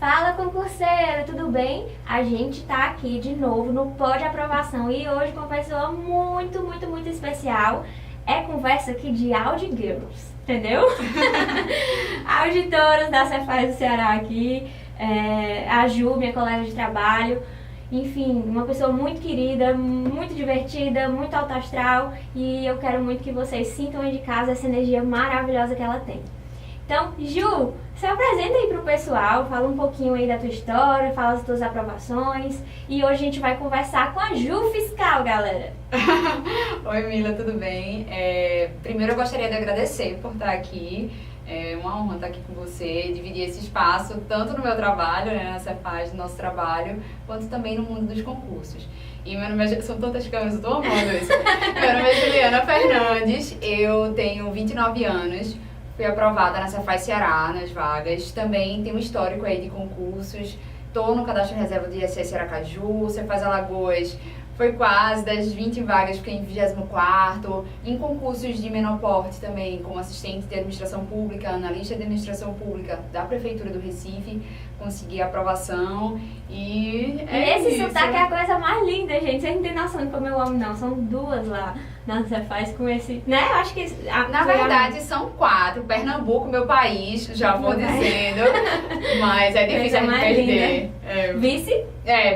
Fala, concurseiro, tudo bem? A gente tá aqui de novo no Pode Aprovação e hoje com uma pessoa muito especial. É conversa aqui de Audi Girls, entendeu? Auditoras da Cefaz do Ceará aqui, a Ju, minha colega de trabalho. Enfim, uma pessoa muito querida, muito divertida, muito alto astral e eu quero muito que vocês sintam aí de casa essa energia maravilhosa que ela tem. Então, Ju, se apresenta aí pro pessoal, fala um pouquinho aí da tua história, fala as tuas aprovações e hoje a gente vai conversar com a Ju Fiscal, galera. Oi, Mila, tudo bem? Primeiro eu gostaria de agradecer por estar aqui. É uma honra estar aqui com você, dividir esse espaço, tanto no meu trabalho, né, na Cefaz, no nosso trabalho, quanto também no mundo dos concursos. E meu nome são tantas câmeras, eu tô amando isso. Meu nome é Juliana Fernandes, eu tenho 29 anos, fui aprovada na Cefaz Ceará, nas vagas. Também tenho um histórico aí de concursos, tô no cadastro de reserva do ISS Aracaju, Cefaz Alagoas. Foi quase das 20 vagas, fiquei em 24º, em concursos de menor porte também, como assistente de administração pública, analista de administração pública da Prefeitura do Recife, consegui a aprovação e esse sotaque é a coisa mais linda, gente, vocês não tem noção de como eu amo, não, são duas lá na Cefaz com esse, né, eu acho que... Na verdade são 4, Pernambuco, meu país, já vou dizendo, mas é difícil a gente perder. Vice?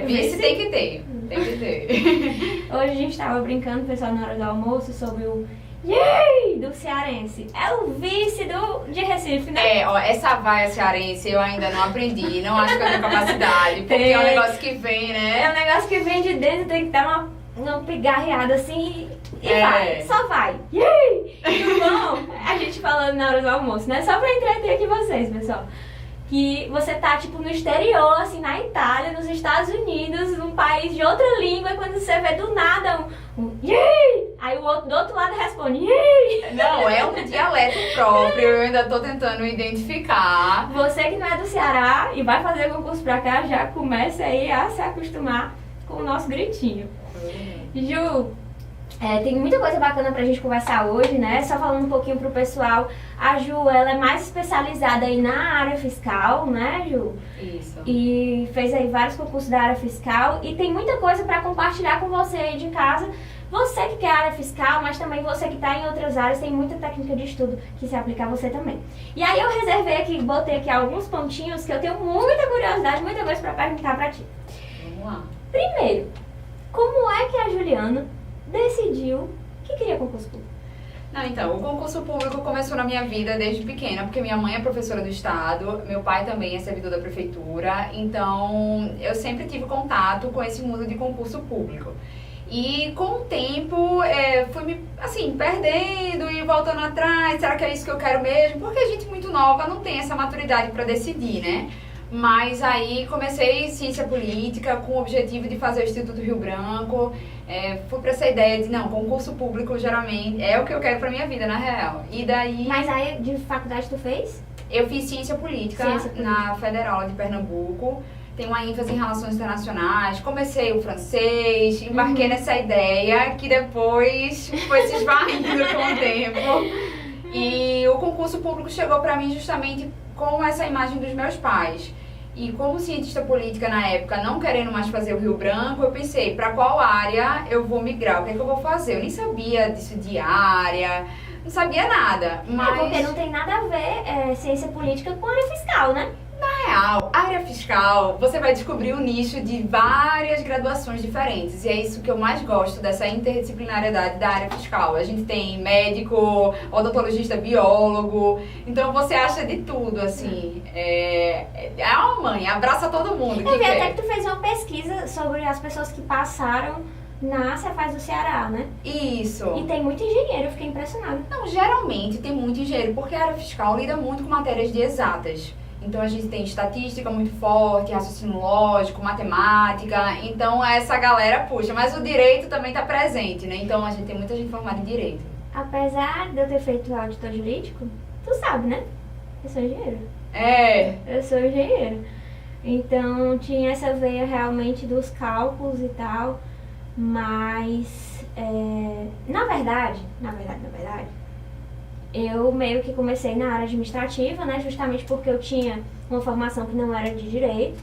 Vice tem que ter. Tem que ter. Hoje a gente tava brincando, pessoal, na hora do almoço, sobre o Yay! Do cearense. É o vice de Recife, né? Essa vaia cearense eu ainda não aprendi, não acho que eu tenho capacidade, porque é um negócio que vem, né? É um negócio que vem de dentro, tem que dar uma pigarreada assim e vai, só vai. Yay! Tudo bom? A gente falando na hora do almoço, né? Só pra entreter aqui vocês, pessoal. Que você tá, tipo, no exterior, assim, na Itália, nos Estados Unidos, num país de outra língua, e quando você vê do nada um Yay! Aí o outro do outro lado responde Yay! Não, é um dialeto próprio, eu ainda tô tentando identificar. Você que não é do Ceará e vai fazer concurso pra cá, já começa aí a se acostumar com o nosso gritinho. Ju, tem muita coisa bacana pra gente conversar hoje, né? Só falando um pouquinho pro pessoal, a Ju, ela é mais especializada aí na área fiscal, né, Ju? Isso. E fez aí vários concursos da área fiscal e tem muita coisa pra compartilhar com você aí de casa. Você que quer área fiscal, mas também você que tá em outras áreas, tem muita técnica de estudo que se aplica a você também. E aí eu reservei aqui, botei aqui alguns pontinhos que eu tenho muita curiosidade, muita coisa pra perguntar pra ti. Vamos lá. Primeiro, como é que a Juliana decidiu que queria concurso público? Não, então, o concurso público começou na minha vida desde pequena, porque minha mãe é professora do estado, meu pai também é servidor da prefeitura, então eu sempre tive contato com esse mundo de concurso público. E com o tempo fui me, assim, perdendo e voltando atrás, será que é isso que eu quero mesmo? Porque a gente muito nova não tem essa maturidade para decidir, né? Mas aí comecei ciência política com o objetivo de fazer o Instituto Rio Branco, fui para essa ideia de, não, concurso público geralmente é o que eu quero para minha vida, na real. E daí... Mas aí de faculdade tu fez? Eu fiz ciência política na Federal de Pernambuco, tenho uma ênfase em relações internacionais, comecei o francês, embarquei nessa ideia que depois foi se esvaindo com o tempo. E o concurso público chegou para mim justamente com essa imagem dos meus pais. E como cientista política na época, não querendo mais fazer o Rio Branco, eu pensei, para qual área eu vou migrar, o que é que eu vou fazer? Eu nem sabia disso de área, não sabia nada. Mas... porque não tem nada a ver ciência política com área fiscal, né? Na real, área fiscal, você vai descobrir um nicho de várias graduações diferentes. E é isso que eu mais gosto dessa interdisciplinariedade da área fiscal. A gente tem médico, odontologista, biólogo. Então você acha de tudo, assim. É uma mãe, abraça todo mundo. Eu vi até que tu fez uma pesquisa sobre as pessoas que passaram na Cefaz do Ceará, né? Isso. E tem muito engenheiro, eu fiquei impressionada. Não, geralmente tem muito engenheiro, porque a área fiscal lida muito com matérias de exatas. Então a gente tem estatística muito forte, raciocínio lógico, matemática, então essa galera puxa, mas o direito também está presente, né? Então a gente tem muita gente formada em direito. Apesar de eu ter feito auditor jurídico, tu sabe, né? Eu sou engenheira. Eu sou engenheira. Então tinha essa veia realmente dos cálculos e tal, mas na verdade, eu meio que comecei na área administrativa, né? Justamente porque eu tinha uma formação que não era de direito.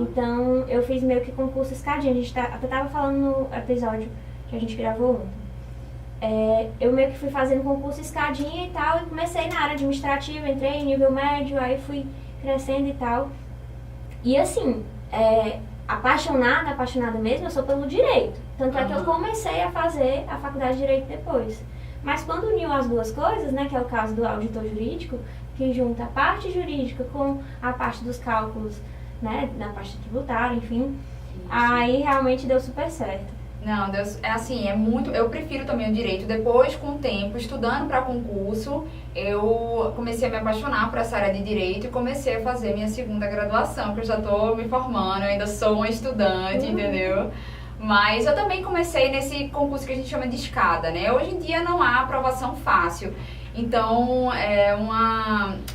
Então, eu fiz meio que concurso escadinha. A gente até tava falando no episódio que a gente gravou ontem. Eu meio que fui fazendo concurso escadinha e tal, e comecei na área administrativa, entrei em nível médio, aí fui crescendo e tal. E assim, apaixonada mesmo, eu sou pelo direito. Tanto é que eu comecei a fazer a faculdade de direito depois. Mas quando uniu as duas coisas, né, que é o caso do auditor jurídico, que junta a parte jurídica com a parte dos cálculos, né, na parte tributária, enfim, aí realmente deu super certo. Não, Deus, é assim, é muito. Eu prefiro também o direito. Depois, com o tempo, estudando para concurso, eu comecei a me apaixonar por essa área de direito e comecei a fazer minha segunda graduação, que eu já estou me formando, eu ainda sou uma estudante, entendeu? Mas eu também comecei nesse concurso que a gente chama de escada, né? Hoje em dia não há aprovação fácil. Então, é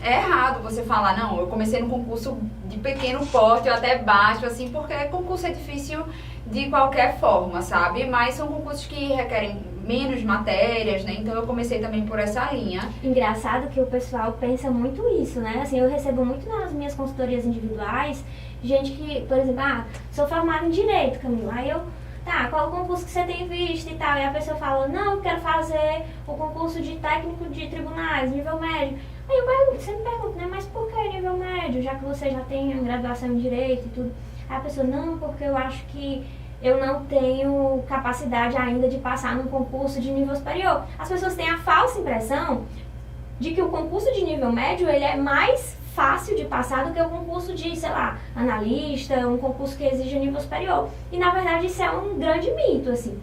errado você falar, não, eu comecei num concurso de pequeno porte ou até baixo, assim, porque concurso é difícil de qualquer forma, sabe? Mas são concursos que requerem menos matérias, né? Então eu comecei também por essa linha. Engraçado que o pessoal pensa muito isso, né? Assim, eu recebo muito nas minhas consultorias individuais, gente que, por exemplo, sou formada em Direito, Camila, aí eu... Tá, qual o concurso que você tem visto e tal? E a pessoa fala, não, eu quero fazer o concurso de técnico de tribunais, nível médio. Aí eu pergunto, você me pergunta, né, mas por que nível médio, já que você já tem graduação em Direito e tudo? Aí a pessoa, não, porque eu acho que eu não tenho capacidade ainda de passar num concurso de nível superior. As pessoas têm a falsa impressão de que o concurso de nível médio, ele é mais fácil de passar do que o concurso de, sei lá, analista, um concurso que exige nível superior. E, na verdade, isso é um grande mito, assim.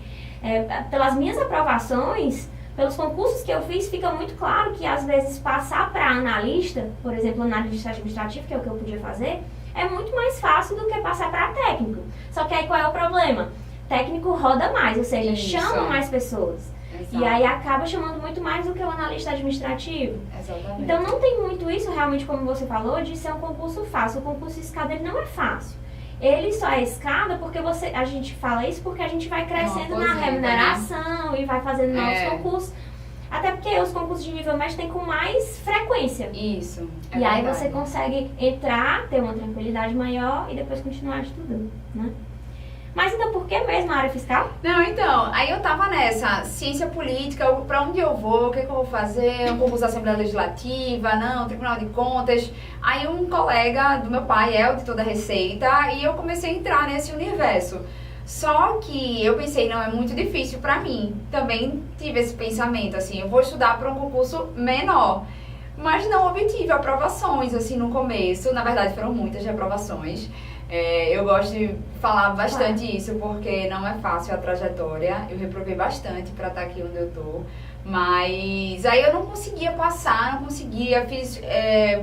Pelas minhas aprovações, pelos concursos que eu fiz, fica muito claro que, às vezes, passar para analista, por exemplo, analista administrativo, que é o que eu podia fazer, é muito mais fácil do que passar para técnico. Só que aí, qual é o problema? Técnico roda mais, ou seja, chama mais pessoas. Exato. E aí acaba chamando muito mais do que o analista administrativo. Exatamente. Então não tem muito isso, realmente, como você falou, de ser um concurso fácil. O concurso escada, ele não é fácil. Ele só é escada porque a gente fala isso porque a gente vai crescendo na remuneração, né? E vai fazendo novos concursos. Até porque os concursos de nível médio tem com mais frequência. Isso. E aí você consegue entrar, ter uma tranquilidade maior e depois continuar estudando, né? Mas então, por que mesmo a área fiscal? Não, então, aí eu tava nessa, ciência política, pra onde eu vou, o que eu vou fazer, um concurso da Assembleia Legislativa, não, Tribunal de Contas. Aí um colega do meu pai é auditor da Receita e eu comecei a entrar nesse universo. Só que eu pensei, não, é muito difícil pra mim. Também tive esse pensamento, assim, eu vou estudar para um concurso menor. Mas não obtive aprovações, assim, no começo. Na verdade, foram muitas reprovações. Eu gosto de falar bastante isso, porque não é fácil a trajetória. Eu reprovei bastante para estar aqui onde eu tô. Mas aí eu não conseguia passar, fiz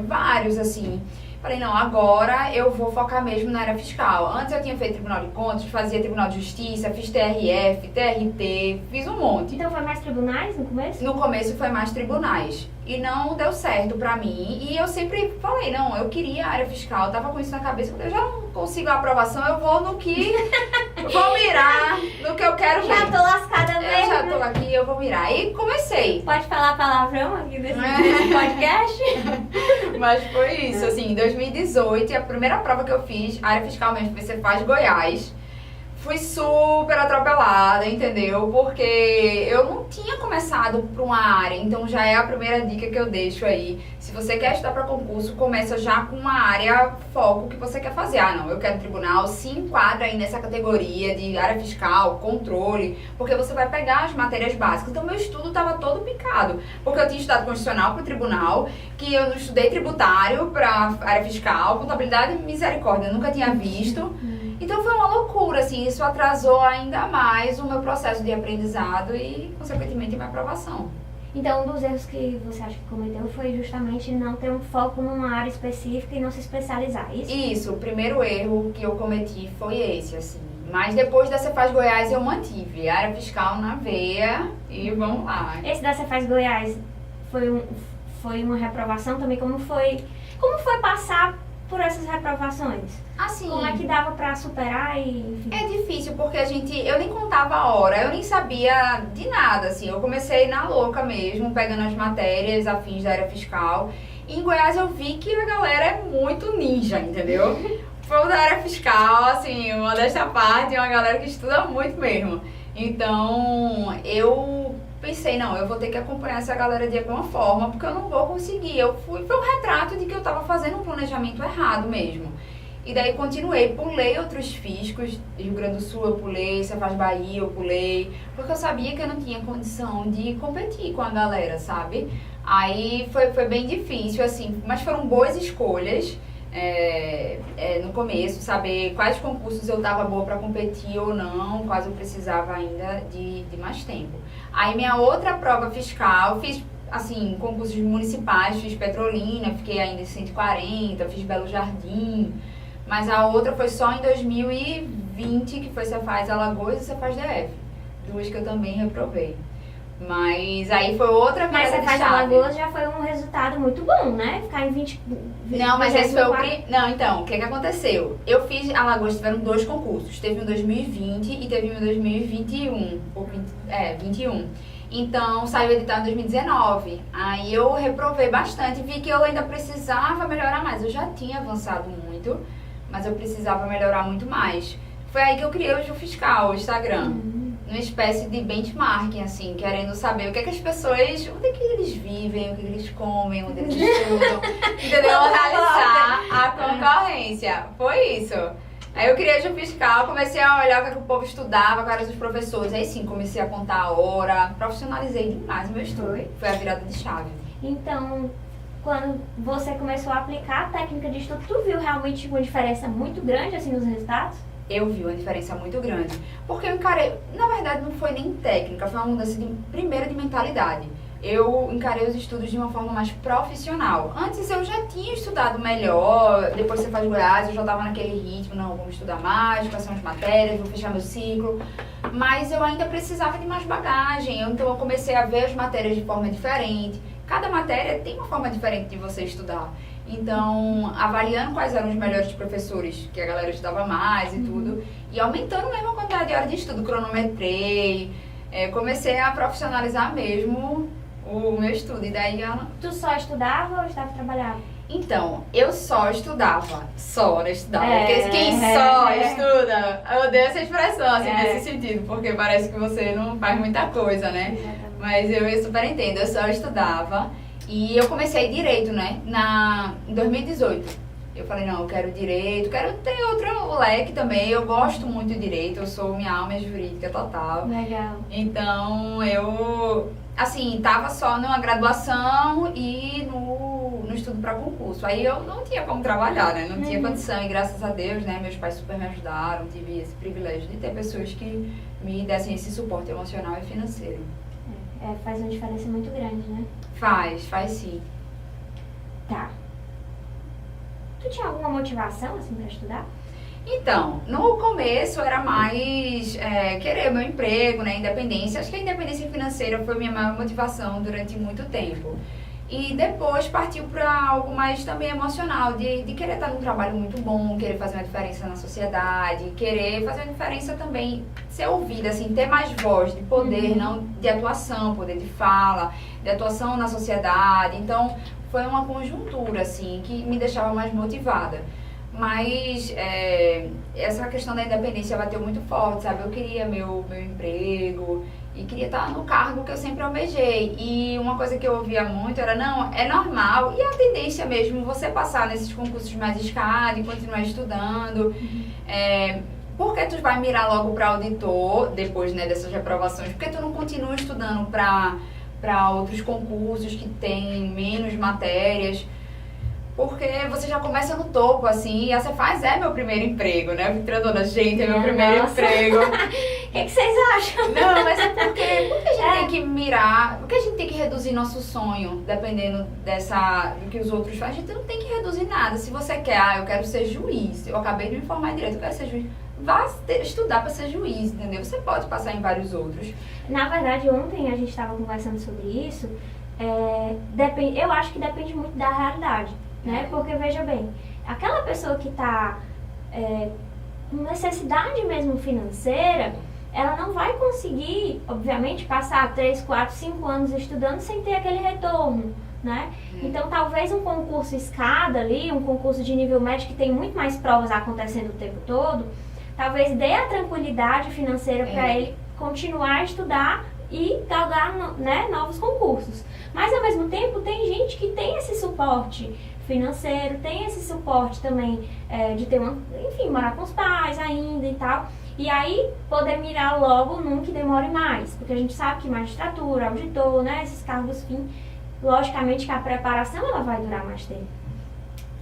vários, assim. Falei, não, agora eu vou focar mesmo na área fiscal. Antes eu tinha feito Tribunal de Contas, fazia Tribunal de Justiça, fiz TRF, TRT, fiz um monte. Então foi mais tribunais no começo? No começo foi mais tribunais. E não deu certo pra mim. E eu sempre falei, não, eu queria a área fiscal, eu tava com isso na cabeça. Eu já não consigo a aprovação, eu vou no que... vou mirar no que eu quero já ver. Tô lascada mesmo. Eu já tô aqui, eu vou mirar. E comecei. Pode falar palavrão aqui nesse podcast? Mas foi isso, assim, em 2018, a primeira prova que eu fiz, área fiscal mesmo, você faz Goiás. Fui super atropelada, entendeu? Porque eu não tinha começado por uma área, então já é a primeira dica que eu deixo aí. Se você quer estudar para concurso, começa já com uma área foco que você quer fazer. Ah, não, eu quero tribunal, se enquadra aí nessa categoria de área fiscal, controle, porque você vai pegar as matérias básicas. Então meu estudo estava todo picado, porque eu tinha estudado constitucional para o tribunal, que eu não estudei tributário para área fiscal, contabilidade, misericórdia, eu nunca tinha visto. Então foi uma loucura, assim, isso atrasou ainda mais o meu processo de aprendizado e, consequentemente, minha aprovação. Então, um dos erros que você acha que cometeu foi justamente não ter um foco numa área específica e não se especializar, isso? Isso, o primeiro erro que eu cometi foi esse, assim. Mas depois da Cefaz Goiás eu mantive a área fiscal na veia e vamos lá. Esse da Cefaz Goiás foi uma reprovação também? Como foi passar por essas reprovações? Assim, Como é que dava pra superar e, enfim? é difícil porque eu nem contava a hora, eu nem sabia de nada, assim. Eu comecei na louca mesmo, pegando as matérias afins da área fiscal. E em Goiás eu vi que a galera é muito ninja, entendeu? Foi da área fiscal, assim, uma desta parte, é uma galera que estuda muito mesmo. Então, eu pensei, não, eu vou ter que acompanhar essa galera de alguma forma, porque eu não vou conseguir. Foi um retrato de que eu estava fazendo um planejamento errado mesmo. E daí continuei, pulei outros fiscos, Rio Grande do Sul eu pulei, Cefaz Bahia eu pulei, porque eu sabia que eu não tinha condição de competir com a galera, sabe? Aí foi bem difícil, assim, mas foram boas escolhas. No começo, saber quais concursos eu tava boa para competir ou não, quais eu precisava ainda de mais tempo. Aí minha outra prova fiscal, fiz assim, concursos municipais, fiz Petrolina, fiquei ainda em 140, fiz Belo Jardim, mas a outra foi só em 2020, que foi Cefaz Alagoas e Cefaz DF, duas que eu também reprovei. Mas aí foi outra Mas virada de Cefaz chave. Alagoas já foi um resultado muito bom, né? Ficar em 20... Não, mas esse foi o 24. Não, então, o que aconteceu? Eu fiz Alagoas, tiveram dois concursos. Teve um em 2020 e teve um em 2021. 21. Então, saiu edital em 2019. Aí eu reprovei bastante, vi que eu ainda precisava melhorar mais. Eu já tinha avançado muito, mas eu precisava melhorar muito mais. Foi aí que eu criei o Ju Fiscal, o Instagram. Uma espécie de benchmarking, assim, querendo saber o que é que as pessoas, onde é que eles vivem, o que eles comem, onde eles estudam, entendeu? Analisar a concorrência. Foi isso. Aí eu criei o Ju Fiscal, comecei a olhar o que, é que o povo estudava, quais eram os professores. Aí sim, comecei a contar a hora, profissionalizei demais o meu estudo. Foi a virada de chave. Então, quando você começou a aplicar a técnica de estudo, tu viu realmente uma diferença muito grande, assim, nos resultados? Eu vi uma diferença muito grande. Porque eu encarei, na verdade não foi nem técnica, foi uma mudança primeiro de mentalidade. Eu encarei os estudos de uma forma mais profissional. Antes eu já tinha estudado melhor, depois você faz Goiás, eu já estava naquele ritmo, não, vamos estudar mais, quais são as matérias, vou fechar meu ciclo. Mas eu ainda precisava de mais bagagem, então eu comecei a ver as matérias de forma diferente. Cada matéria tem uma forma diferente de você estudar. Então, avaliando quais eram os melhores professores, que a galera estudava mais e tudo, e aumentando mesmo a quantidade de horas de estudo, cronometrei, comecei a profissionalizar mesmo o meu estudo. E daí, Tu só estudava ou estava trabalhando? então, eu só estudava, não estudava, porque quem só estuda, eu odeio essa expressão, assim, nesse sentido, porque parece que você não faz muita coisa, né? Exatamente. Mas eu super entendo, eu só estudava. E eu comecei direito, né, em 2018. Eu falei, não, eu quero direito, quero ter outro leque também. Eu gosto muito de direito, minha alma é jurídica total. Legal. Então, eu, assim, tava só numa graduação e no estudo para concurso. Aí eu não tinha como trabalhar, né, não tinha condição. E graças a Deus, né, meus pais super me ajudaram, tive esse privilégio de ter pessoas que me dessem esse suporte emocional e financeiro. Faz uma diferença muito grande, né? Faz sim. Tá. Tu tinha alguma motivação, assim, pra estudar? Então, no começo era mais querer meu emprego, né, independência. Acho que a independência financeira foi minha maior motivação durante muito tempo. E depois partiu para algo mais também emocional, de querer estar num trabalho muito bom, querer fazer uma diferença na sociedade, querer fazer uma diferença também, ser ouvida, assim, ter mais voz, de poder, não de atuação, poder de fala, de atuação na sociedade. Então, foi uma conjuntura, assim, que me deixava mais motivada. Mas essa questão da independência bateu muito forte, sabe? Eu queria meu emprego e queria estar no cargo que eu sempre almejei. E uma coisa que eu ouvia muito era, não, é normal. E a tendência mesmo, você passar nesses concursos mais escados e continuar estudando. Por que tu vai mirar logo para auditor, depois, né, dessas reprovações? Por que tu não continua estudando para outros concursos que tem menos matérias? Porque você já começa no topo, assim, e a Cefaz meu primeiro emprego, né? Filtradora, gente, é meu primeiro emprego. O que vocês acham? Não, mas é porque a gente tem que mirar, porque a gente tem que reduzir nosso sonho, dependendo do que os outros fazem. A gente não tem que reduzir nada. Se você quer, eu quero ser juiz, eu acabei de me formar em direito, eu quero ser juiz. Vá estudar para ser juiz, entendeu? Você pode passar em vários outros. Na verdade, ontem a gente estava conversando sobre isso. Eu acho que depende muito da realidade. Né? Porque, veja bem, aquela pessoa que está com necessidade mesmo financeira, ela não vai conseguir, obviamente, passar 3, 4, 5 anos estudando sem ter aquele retorno, né? Então, talvez um concurso escada ali, um concurso de nível médio que tem muito mais provas acontecendo o tempo todo, talvez dê a tranquilidade financeira para ele continuar a estudar e galgar, né, novos concursos. Mas, ao mesmo tempo, tem gente que tem esse suporte financeiro, tem esse suporte também de ter enfim, morar com os pais ainda e tal. E aí, poder mirar logo num que demore mais. Porque a gente sabe que magistratura, auditor, né, esses cargos, fim, logicamente que a preparação ela vai durar mais tempo.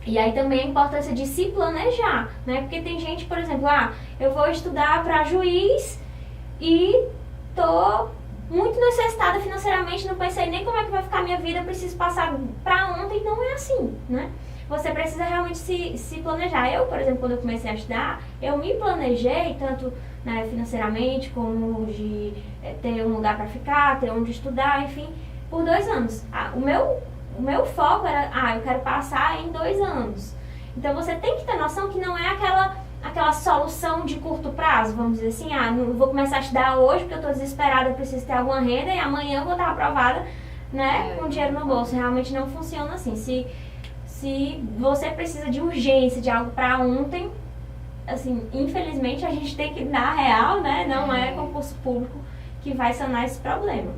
E aí também a importância de se planejar, né? Porque tem gente, por exemplo, eu vou estudar para juiz e tô muito necessitada financeiramente, não pensei nem como é que vai ficar a minha vida, preciso passar para ontem, não é assim, né? Você precisa realmente se planejar. Eu, por exemplo, quando eu comecei a estudar, eu me planejei, tanto, né, financeiramente, como de ter um lugar para ficar, ter onde estudar, enfim, por 2 anos. O meu foco era, eu quero passar em 2 anos. Então você tem que ter noção que não é aquela solução de curto prazo, vamos dizer assim, não vou começar a estudar hoje porque eu estou desesperada, eu preciso ter alguma renda e amanhã eu vou estar aprovada, né, com dinheiro no bolso. Realmente não funciona assim. Se você precisa de urgência, de algo para ontem, assim, infelizmente a gente tem que dar real, né, não é concurso público que vai sanar esse problema.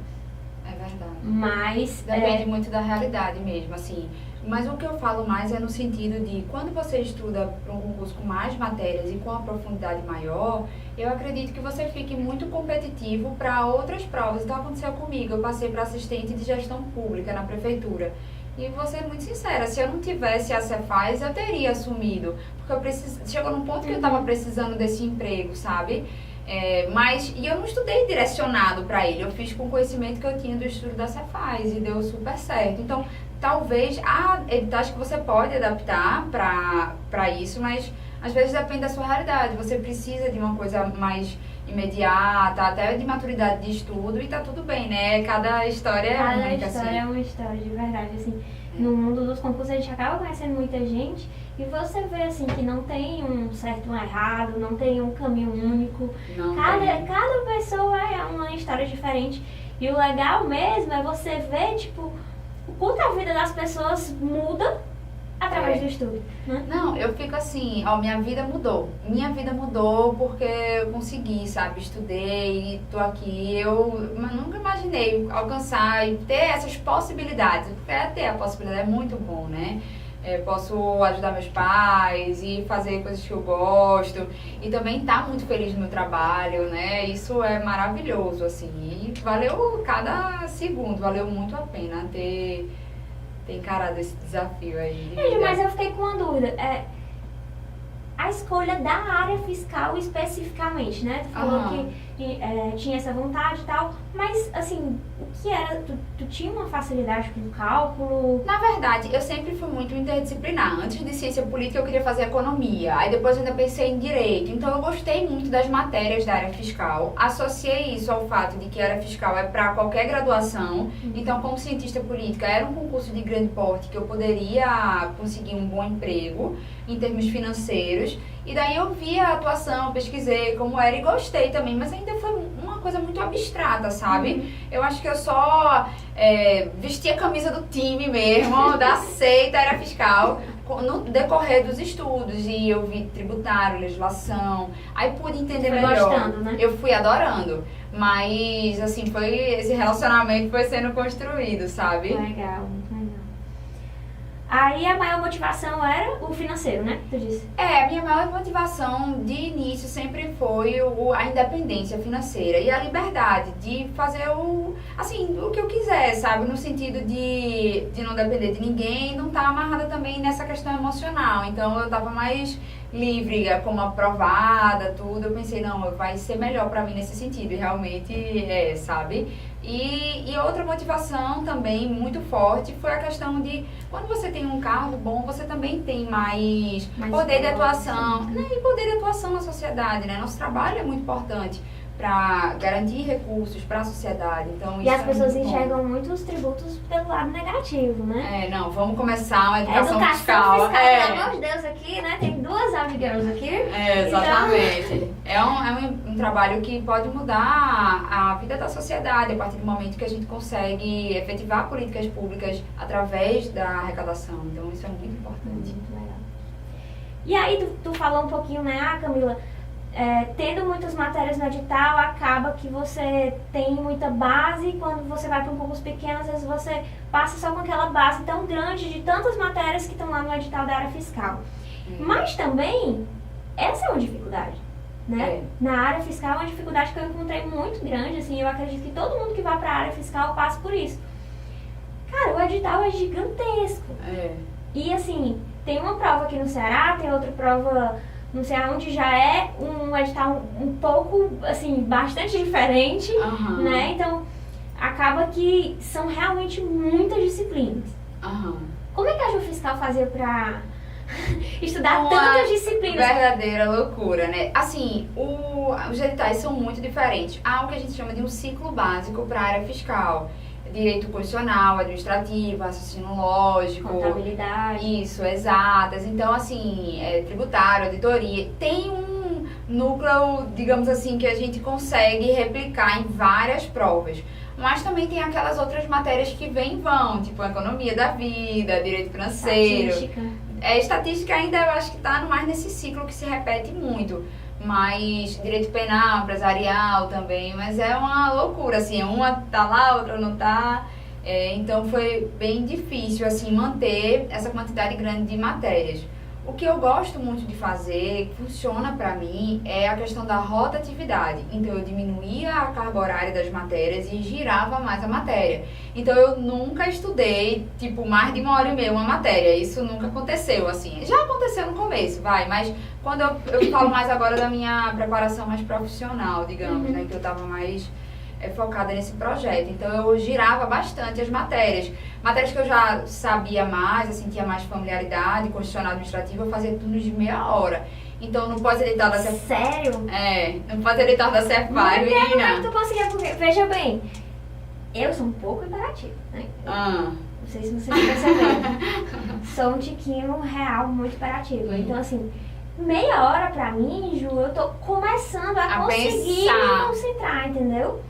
É verdade. Mas depende muito da realidade mesmo, assim. Mas o que eu falo mais é no sentido de quando você estuda para um concurso com mais matérias e com uma profundidade maior, eu acredito que você fique muito competitivo para outras provas. Então aconteceu comigo, eu passei para assistente de gestão pública na prefeitura. E vou ser muito sincera, se eu não tivesse a Cefaz, eu teria assumido. Porque chegou num ponto que eu estava precisando desse emprego, sabe? E eu não estudei direcionado para ele, eu fiz com o conhecimento que eu tinha do estudo da Cefaz e deu super certo. Então, talvez editais que você pode adaptar para isso, mas às vezes depende da sua realidade. Você precisa de uma coisa mais imediata, até de maturidade de estudo, e tá tudo bem, né? Cada história é única, Cada história é uma história, de verdade, assim. No mundo dos concursos a gente acaba conhecendo muita gente e você vê, assim, que não tem um certo e um errado, não tem um caminho único. Cada pessoa é uma história diferente. E o legal mesmo é você ver, tipo, o quanto a vida das pessoas muda através do estudo, né? Não, eu fico assim, minha vida mudou. Minha vida mudou porque eu consegui, sabe? Estudei, tô aqui. Eu nunca imaginei alcançar e ter essas possibilidades. Porque ter a possibilidade é muito bom, né? Posso ajudar meus pais e fazer coisas que eu gosto. E também estar muito feliz no meu trabalho, né? Isso é maravilhoso, assim. E valeu cada segundo, valeu muito a pena ter encarado esse desafio aí. Mas eu fiquei com uma dúvida. A escolha da área fiscal especificamente, né? Tu falou que tinha essa vontade e tal, mas assim, o que era? Tu tinha uma facilidade com cálculo? Na verdade, eu sempre fui muito interdisciplinar. Antes de ciência política, eu queria fazer economia. Aí depois eu ainda pensei em direito. Então eu gostei muito das matérias da área fiscal. Associei isso ao fato de que a área fiscal é para qualquer graduação. Então, como cientista política, era um concurso de grande porte que eu poderia conseguir um bom emprego em termos financeiros. E daí eu vi a atuação, pesquisei como era e gostei também, mas ainda foi uma coisa muito abstrata, sabe? Eu acho que eu só vesti a camisa do time mesmo, da seita área fiscal, no decorrer dos estudos. E eu vi tributário, legislação, aí pude entender melhor. Gostando, né? Eu fui adorando, mas assim, esse relacionamento foi sendo construído, sabe? Legal, muito legal. Aí a maior motivação era o financeiro, né? Tu disse. A minha maior motivação de início sempre foi a independência financeira e a liberdade de fazer o que eu quiser, sabe? No sentido de não depender de ninguém e não estar amarrada também nessa questão emocional. Então eu tava mais livre, como aprovada, tudo. Eu pensei, não, vai ser melhor pra mim nesse sentido. E realmente sabe? E outra motivação também muito forte foi a questão de quando você tem um cargo bom, você também tem mais poder de atuação, né? E poder de atuação na sociedade, né? Nosso trabalho é muito importante. para garantir recursos para a sociedade. Então, E isso as é pessoas muito bom. enxergam muito os tributos pelo lado negativo, né? Não, vamos começar uma educação, Educação fiscal, fiscal. pelo amor de Deus, aqui, né? Tem 2 Audi Girls aqui. Exatamente. Então... É um trabalho que pode mudar a vida da sociedade a partir do momento que a gente consegue efetivar políticas públicas através da arrecadação. Então, isso é muito importante. Muito legal. E aí, tu falou um pouquinho, né, Camila? Tendo muitas matérias no edital, acaba que você tem muita base e quando você vai para um concurso pequeno, às vezes você passa só com aquela base tão grande de tantas matérias que estão lá no edital da área fiscal. Mas também, essa é uma dificuldade, né? Na área fiscal é uma dificuldade que eu encontrei muito grande, assim, eu acredito que todo mundo que vai para a área fiscal passa por isso. Cara, o edital é gigantesco. E assim, tem uma prova aqui no Ceará, tem outra prova não sei aonde, já é um edital um pouco, assim, bastante diferente, né? Então, acaba que são realmente muitas disciplinas. Como é que a Ju Fiscal fazia pra estudar tantas disciplinas? Verdadeira loucura, né? Assim, os editais são muito diferentes. Há o que a gente chama de um ciclo básico para a área fiscal. Direito constitucional, administrativo, raciocínio lógico. Contabilidade. Isso, exatas. Então, assim, tributário, auditoria. Tem um núcleo, digamos assim, que a gente consegue replicar em várias provas. Mas também tem aquelas outras matérias que vêm e vão, tipo economia da vida, direito financeiro. Estatística ainda eu acho que está mais nesse ciclo que se repete muito. Mas direito penal, empresarial também, mas é uma loucura, assim, uma tá lá, outra não tá. Então foi bem difícil, assim, manter essa quantidade grande de matérias. O que eu gosto muito de fazer, que funciona pra mim, é a questão da rotatividade. Então eu diminuía a carga horária das matérias e girava mais a matéria. Então eu nunca estudei, tipo, mais de 1h30 uma matéria. Isso nunca aconteceu, assim. Já aconteceu no começo, mas quando eu falo mais agora da minha preparação mais profissional, digamos, né, que eu tava mais focada nesse projeto. Então eu girava bastante as matérias. Matérias que eu já sabia mais, assim, tinha mais familiaridade, constitucional administrativo, eu fazia turnos de meia hora. Então no pós-edital da Cefaz... Sério? No pós-edital da Cefaz, menina. Como é que tu conseguia? Porque, veja bem, eu sou um pouco imperativa, né? Não sei se vocês perceberam. Sou um tiquinho real muito imperativa. Então, assim, meia hora pra mim, Ju, eu tô começando a conseguir me concentrar, entendeu?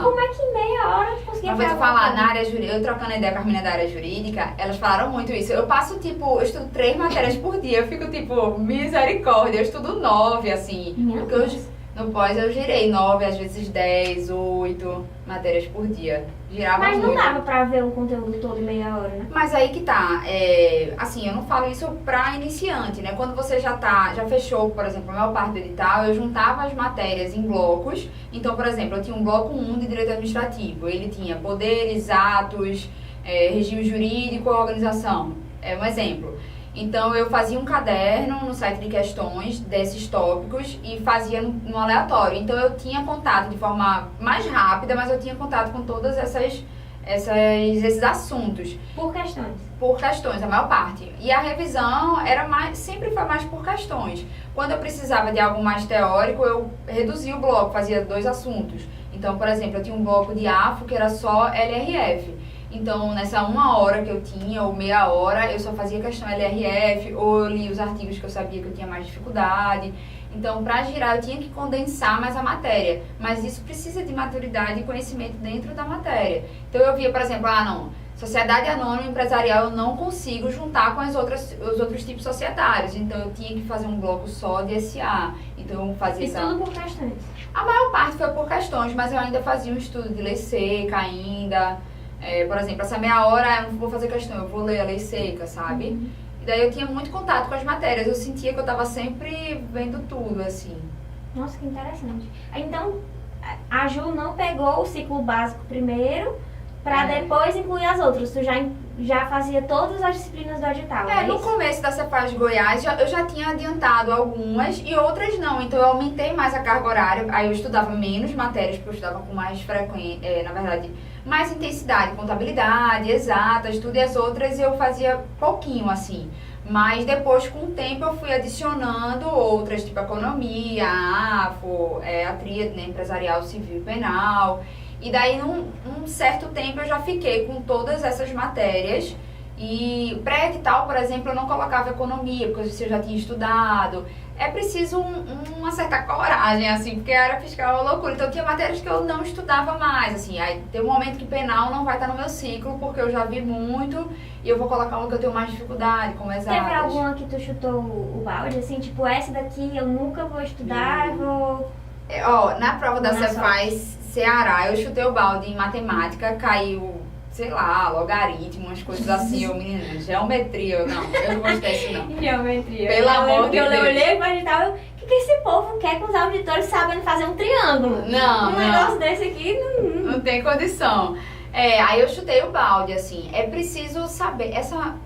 Como é que meia hora tu conseguia Uma vez eu falar, na área jurídica, eu trocando ideia com as meninas da área jurídica, elas falaram muito isso. Eu passo, tipo, eu estudo 3 matérias por dia, eu fico, tipo, misericórdia, eu estudo 9, assim. Porque no pós eu girei 9, às vezes 10, 8 matérias por dia. Girava Mas não muito. dava pra ver um conteúdo todo em meia hora, né? Mas aí que tá, assim, eu não falo isso pra iniciante, né? Quando você já fechou, por exemplo, a maior parte do edital, eu juntava as matérias em blocos. Então, por exemplo, eu tinha um bloco 1 de direito administrativo. Ele tinha poderes, atos, regime jurídico, organização. É um exemplo. Então, eu fazia um caderno no site de questões desses tópicos e fazia no aleatório. Então, eu tinha contato de forma mais rápida, mas eu tinha contato com todas esses assuntos. Por questões? Por questões, a maior parte. E a revisão sempre foi mais por questões. Quando eu precisava de algo mais teórico, eu reduzia o bloco, fazia 2 assuntos. Então, por exemplo, eu tinha um bloco de AFO que era só LRF. Então, nessa 1 hora que eu tinha, ou meia hora, eu só fazia questão LRF, ou eu li os artigos que eu sabia que eu tinha mais dificuldade. Então, para girar, eu tinha que condensar mais a matéria. Mas isso precisa de maturidade e conhecimento dentro da matéria. Então, eu via, por exemplo, sociedade anônima empresarial eu não consigo juntar com os outros tipos societários. Então, eu tinha que fazer um bloco só de SA. Então, eu fazia tudo por questões? A maior parte foi por questões, mas eu ainda fazia um estudo de lei seca ainda. Por exemplo, essa meia hora eu não vou fazer questão, eu vou ler a lei seca, sabe? E daí eu tinha muito contato com as matérias, eu sentia que eu estava sempre vendo tudo, assim. Nossa, que interessante. Então, a Ju não pegou o ciclo básico primeiro, para depois incluir as outras. Tu já fazia todas as disciplinas do edital, no começo da Cefaz de Goiás, eu já tinha adiantado algumas e outras não. Então, eu aumentei mais a carga horária, aí eu estudava menos matérias, porque eu estudava com mais frequência, na verdade, mais intensidade, contabilidade, exatas, tudo, e as outras eu fazia pouquinho, assim. Mas depois, com o tempo, eu fui adicionando outras, tipo economia, a AFO, a tríade, né, empresarial, civil e penal. E daí, num certo tempo, eu já fiquei com todas essas matérias. E pré-edital, por exemplo, eu não colocava economia, porque eu já tinha estudado. É preciso uma certa coragem, assim, porque a área fiscal é uma loucura. Então, tinha matérias que eu não estudava mais, assim. Aí, tem um momento que penal não vai estar no meu ciclo, porque eu já vi muito, e eu vou colocar uma que eu tenho mais dificuldade, como exatas. Teve alguma que tu chutou o balde, assim, tipo, essa daqui eu nunca vou estudar, eu vou... Na prova da Cefaz Ceará, eu chutei o balde em matemática, caiu, sei lá, logaritmo, umas coisas assim, eu, menina, geometria, eu não gostei disso não. Geometria. Pelo amor de Deus. Eu olhei pra edital, o que esse povo quer com os auditores sabendo fazer um triângulo? Não. Negócio desse aqui, não tem condição. Aí eu chutei o balde, assim, é preciso saber,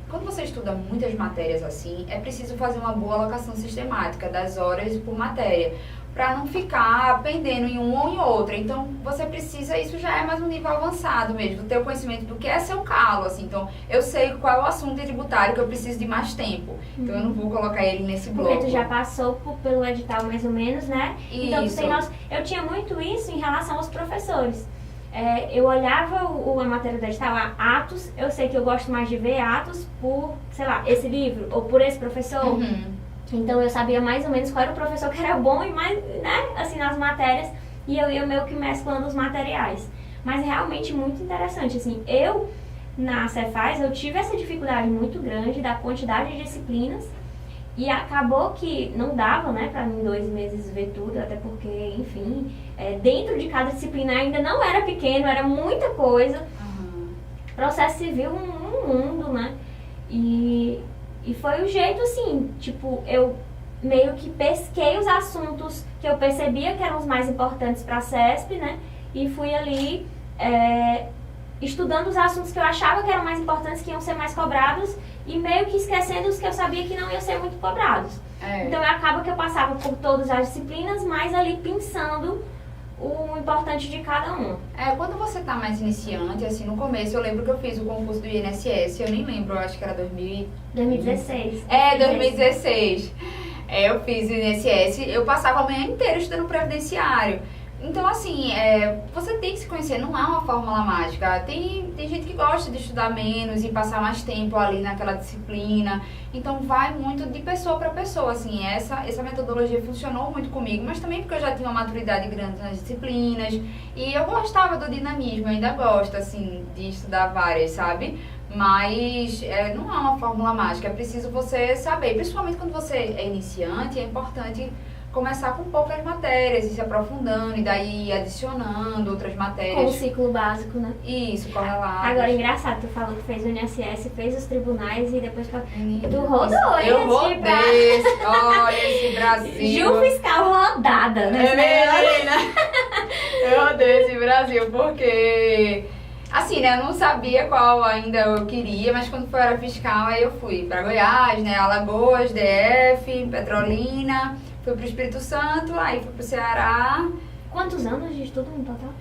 quando você estuda muitas matérias assim, é preciso fazer uma boa alocação sistemática das horas por matéria, para não ficar pendendo em uma ou em outra. Então, você precisa, isso já é mais um nível avançado mesmo, ter o conhecimento do que é seu calo, assim. Então, eu sei qual é o assunto tributário que eu preciso de mais tempo. Então, eu não vou colocar ele nesse bloco. Porque tu já passou pelo edital mais ou menos, né? Isso. Então, tu tem noção. Eu tinha muito isso em relação aos professores. Eu olhava a matéria do edital, Atos, eu sei que eu gosto mais de ver Atos por, sei lá, esse livro, ou por esse professor. Uhum. Então eu sabia mais ou menos qual era o professor que era bom e mais, né, assim, nas matérias, e eu ia meio que mesclando os materiais. Mas realmente muito interessante, assim, na Cefaz, eu tive essa dificuldade muito grande da quantidade de disciplinas, e acabou que não dava, né, pra mim 2 meses ver tudo, até porque, enfim, dentro de cada disciplina ainda não era pequeno, era muita coisa. Uhum. Processo civil, um mundo, né, e foi o jeito, assim, tipo, eu meio que pesquei os assuntos que eu percebia que eram os mais importantes para a CESP, né? E fui ali estudando os assuntos que eu achava que eram mais importantes, que iam ser mais cobrados, e meio que esquecendo os que eu sabia que não iam ser muito cobrados. Então, acaba que eu passava por todas as disciplinas, mas ali pensando o importante de cada um. Quando você tá mais iniciante, assim, no começo, eu lembro que eu fiz o concurso do INSS, eu nem lembro, eu acho que era 2016. 2016. Eu fiz o INSS, eu passava a manhã inteira estudando previdenciário. Então, assim, você tem que se conhecer, não há uma fórmula mágica. Tem gente que gosta de estudar menos e passar mais tempo ali naquela disciplina. Então, vai muito de pessoa para pessoa, assim. Essa metodologia funcionou muito comigo, mas também porque eu já tinha uma maturidade grande nas disciplinas. E eu gostava do dinamismo, eu ainda gosto, assim, de estudar várias, sabe? Mas não há uma fórmula mágica, é preciso você saber. Principalmente quando você é iniciante, é importante começar com poucas matérias e se aprofundando, e daí adicionando outras matérias. Com o ciclo básico, né? Isso, correlato. Agora, engraçado, tu falou que fez o INSS, fez os tribunais e depois tu rodou, hein? Eu rodei, olha esse Brasil. Ju Fiscal rodada, né? Eu rodei esse Brasil porque... Assim, né, eu não sabia qual ainda eu queria, mas quando foi a área fiscal, aí eu fui para Goiás, né, Alagoas, DF, Petrolina, fui pro Espírito Santo, aí fui pro Ceará. Quantos anos de estudo no total?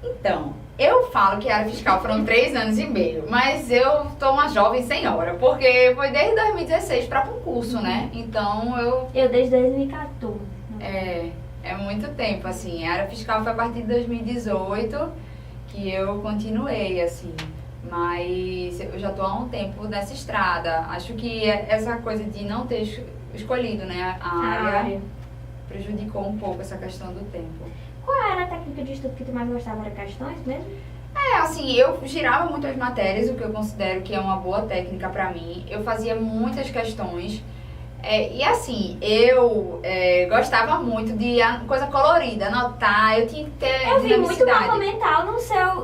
Então, eu falo que a área fiscal foram 3 anos e meio, mas eu tô uma jovem senhora, porque foi desde 2016 para concurso, né, então Eu desde 2014. É muito tempo, assim, a área fiscal foi a partir de 2018, que eu continuei, assim, mas eu já tô há um tempo nessa estrada. Acho que essa coisa de não ter escolhido, né, a área prejudicou um pouco essa questão do tempo. Qual era a técnica de estudo que tu mais gostava? Era questões mesmo? Assim, eu girava muitas matérias, o que eu considero que é uma boa técnica pra mim. Eu fazia muitas questões. E assim, eu gostava muito de coisa colorida, anotar, eu tinha que ter Eu vi muito dinamicidade. mapa mental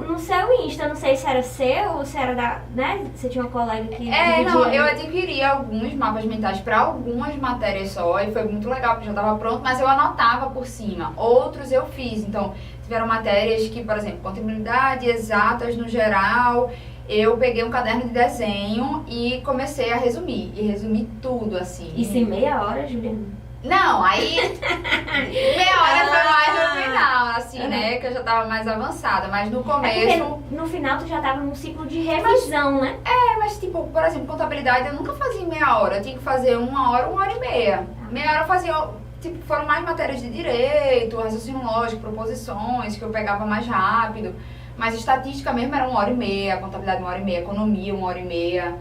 no seu Insta, não sei se era seu ou se era da, né, você tinha uma colega que Não, eu adquiri alguns mapas mentais para algumas matérias só e foi muito legal, porque já estava pronto, mas eu anotava por cima. Outros eu fiz, então tiveram matérias que, por exemplo, contabilidade, exatas no geral. Eu peguei um caderno de desenho e comecei a resumir. E resumi tudo, assim. Isso em meia hora, Juliana? Não, aí meia hora foi mais no final, assim, né? Que eu já tava mais avançada, mas no É começo... porque no final tu já tava num ciclo de revisão, né? Mas tipo, por exemplo, contabilidade eu nunca fazia em meia hora, eu tinha que fazer 1 hora e meia. Meia hora eu fazia, tipo, foram mais matérias de direito, raciocínio lógico, proposições, que eu pegava mais rápido. Mas estatística mesmo era 1 hora e meia, contabilidade 1 hora e meia, economia 1 hora e meia.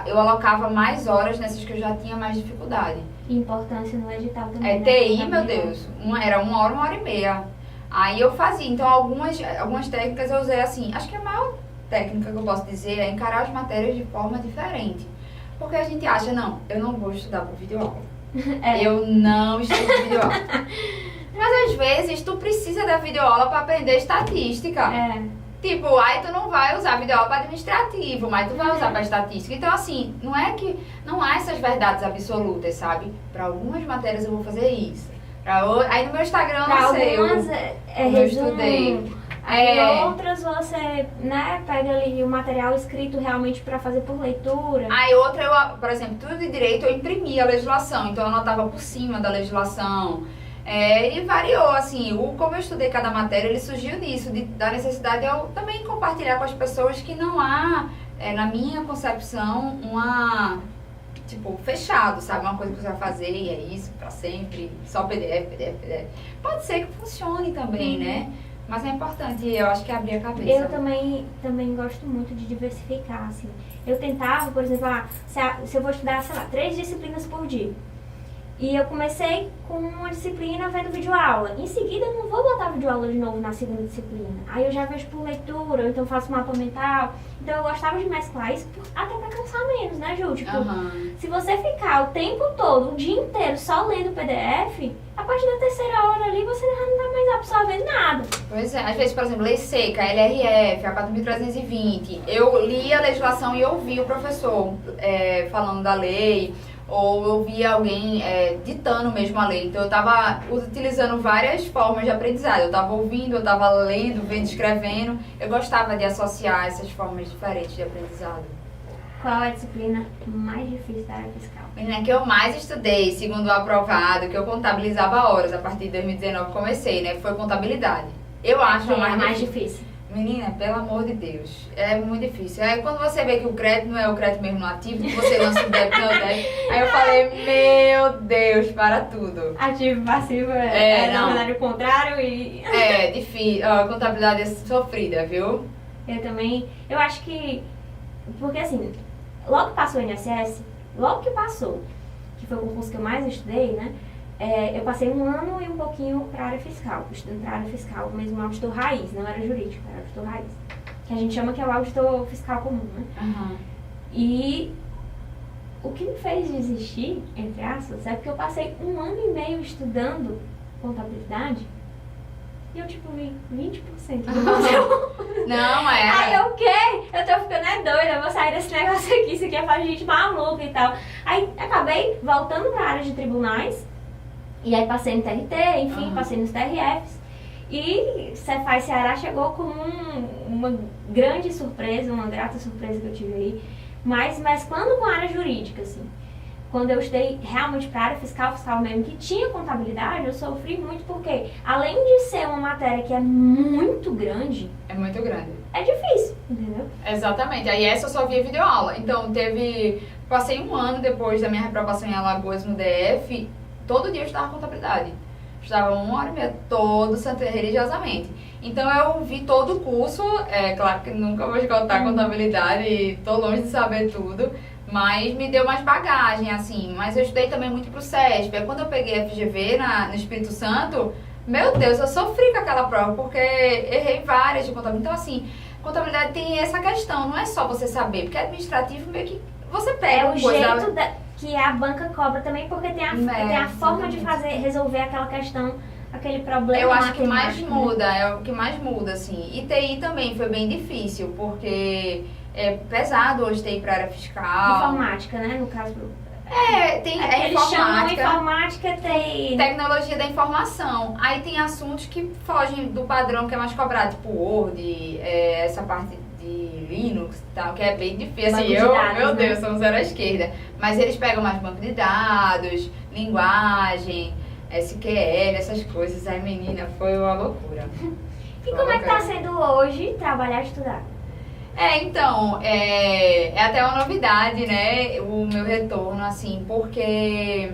Eu alocava mais horas nessas que eu já tinha mais dificuldade. E importância no edital também, né? TI, meu Deus, era 1 hora e meia. Aí eu fazia, então algumas técnicas eu usei assim, acho que a maior técnica que eu posso dizer é encarar as matérias de forma diferente. Porque a gente acha, não, eu não vou estudar por videoaula. Eu não estudo videoaula. Mas às vezes tu precisa da videoaula para aprender estatística. Tipo, aí tu não vai usar videoaula para administrativo, mas tu vai usar para estatística. Então assim, não há essas verdades absolutas, sabe? Para algumas matérias eu vou fazer isso. Aí no meu Instagram eu não sei, eu estudei. Aí outras você, né, pega ali o material escrito realmente para fazer por leitura. Aí outra, por exemplo, tudo de direito eu imprimia a legislação, então eu anotava por cima da legislação. E variou, assim, como eu estudei cada matéria, ele surgiu nisso, da necessidade de eu também compartilhar com as pessoas que não há, na minha concepção, tipo, fechado, sabe? Uma coisa que você vai fazer e é isso pra sempre, só PDF. Pode ser que funcione também, né? Mas é importante, eu acho que é abrir a cabeça. Eu também gosto muito de diversificar, assim. Eu tentava, por exemplo, se eu vou estudar, sei lá, 3 disciplinas por dia. E eu comecei com uma disciplina vendo videoaula. Em seguida, eu não vou botar videoaula de novo na segunda disciplina. Aí eu já vejo por leitura, ou então faço mapa mental. Então eu gostava de mesclar isso até pra cansar menos, né, Ju? Tipo, se você ficar o tempo todo, o dia inteiro, só lendo PDF, a partir da terceira hora ali, você já não tá mais absorvendo nada. Pois é, às vezes, por exemplo, lei seca, LRF, a 4.320, eu li a legislação e ouvi o professor falando da lei, ou eu via alguém ditando mesmo a lei. Então eu estava utilizando várias formas de aprendizado. Eu estava ouvindo, eu estava lendo, vendo, escrevendo. Eu gostava de associar essas formas diferentes de aprendizado. Qual é a disciplina mais difícil da área fiscal? Menina, que eu mais estudei, segundo o aprovado, que eu contabilizava horas, a partir de 2019 comecei, né? Foi contabilidade. Eu acho a mais difícil. Menina, pelo amor de Deus, é muito difícil. Aí quando você vê que o crédito não é o crédito mesmo no ativo, que você lança o débito no débito, aí eu falei, meu Deus, para tudo. Ativo e passivo na verdade o contrário e... É difícil, a contabilidade é sofrida, viu? Eu acho que, porque assim, logo que passou o INSS, que foi o concurso que eu mais estudei, né? Eu passei 1 ano e um pouquinho para a área fiscal, estudando para a área fiscal, mesmo auditor raiz, não era jurídico, era auditor raiz. Que a gente chama que é o auditor fiscal comum, né? E o que me fez desistir, entre aspas, é porque eu passei 1 ano e meio estudando contabilidade e eu, tipo, vi 20% do conteúdo. Não, Aí eu, o quê? Eu tô ficando doida, eu vou sair desse negócio aqui, isso aqui é pra gente maluca e tal. Aí acabei voltando para a área de tribunais. E aí passei no TRT, enfim, passei nos TRFs. E Cefaz Ceará chegou como uma grande surpresa, uma grata surpresa que eu tive aí. Mas quando com a área jurídica, assim, quando eu estudei realmente para a área fiscal mesmo, que tinha contabilidade, eu sofri muito porque, além de ser uma matéria que é muito grande... É muito grande. É difícil, entendeu? Exatamente. Aí essa eu só via videoaula. Então passei 1 ano depois da minha reprovação em Alagoas no DF... Todo dia eu estudava contabilidade. Estudava 1 hora e meia, religiosamente. Então eu vi todo o curso, claro que nunca vou esgotar contabilidade e tô longe de saber tudo, mas me deu mais bagagem, assim. Mas eu estudei também muito pro CESP. Aí quando eu peguei a FGV no Espírito Santo, meu Deus, eu sofri com aquela prova, porque errei várias de contabilidade. Então assim, contabilidade tem essa questão, não é só você saber, porque administrativo meio que você pega o jeito que a banca cobra também, porque tem a forma de resolver aquela questão, aquele problema. Eu acho que mais muda, é o que mais muda, assim. E TI também foi bem difícil, porque é pesado hoje TI para área fiscal. Informática, né, no caso. Tem eles chamam informática, TI. Tecnologia da informação. Aí tem assuntos que fogem do padrão que é mais cobrado, tipo Word, essa parte de Linux e tal, que é bem difícil. Assim, meu Deus, somos zero à esquerda. Mas eles pegam mais banco de dados, linguagem, SQL, essas coisas. Aí, menina, foi uma loucura. E como é que tá sendo hoje trabalhar e estudar? Então, é até uma novidade, né, o meu retorno, assim, porque